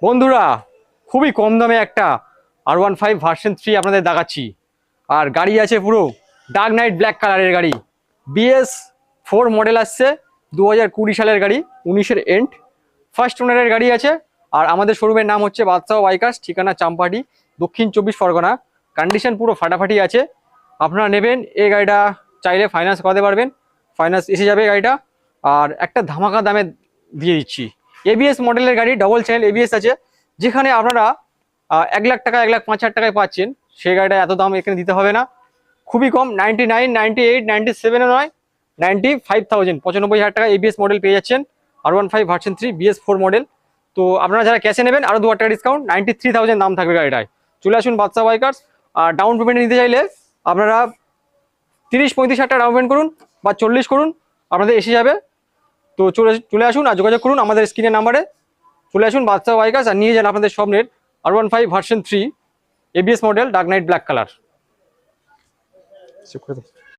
বন্ধুরা, খুবই কম দামে একটা R15 ভার্সন 3 আপনাদের দেখাচ্ছি। আর গাড়ি আছে পুরো ডার্ক নাইট ব্ল্যাক কালারের গাড়ি। BS4 মডেল আসছে, 2020 সালের গাড়ি, 19-এর এন্ড। ফার্স্ট ওনারের গাড়ি আছে। আর আমাদের শোরুমের নাম হচ্ছে বাদশাহ বাইকার্স, ঠিকানা চাম্পাহাটি, দক্ষিণ 24 পরগনা। কন্ডিশন পুরো ফাটাফাটি আছে। আপনারা নেবেন এই গাড়িটা, চাইলে ফাইন্যান্স করাতে পারবেন, ফাইন্যান্স এসে যাবে গাড়িটা। আর একটা ধামাকা দামে দিয়ে দিচ্ছি। ABS মডেলের গাড়ি, ডবল চ্যানেল ABS আছে। যেখানে আপনারা 1 লাখ টাকা, 1,05,000 টাকায় পাচ্ছেন, সেই গাড়িটা এত দাম এখানে দিতে হবে না। খুবই কম, 99, 98, 97 নয়, 95,000, 95,000 টাকা ABS মডেল পেয়ে যাচ্ছেন। R15 version 3 BS4 model. তো আপনারা যারা ক্যাশে নেবেন আরও 2,000 টাকা ডিসকাউন্ট, 93,000 দাম থাকবে গাড়িটায়। চলে আসুন বাদশাহ বাইকার্স। আর ডাউন পেমেন্ট নিতে চাইলে আপনারা 30-35,000 টাকা ডাউন পেমেন্ট করুন বা 40 করুন, আপনাদের এসে যাবে। তো চলে আসুন আর যোগাযোগ করুন আমাদের স্ক্রিনের নাম্বারে। চলে আসুন বাদশাহ বাইকার্স আর নিয়ে যান আপনাদের স্বপ্নের R15 version 3 ABS model, dark night black colour.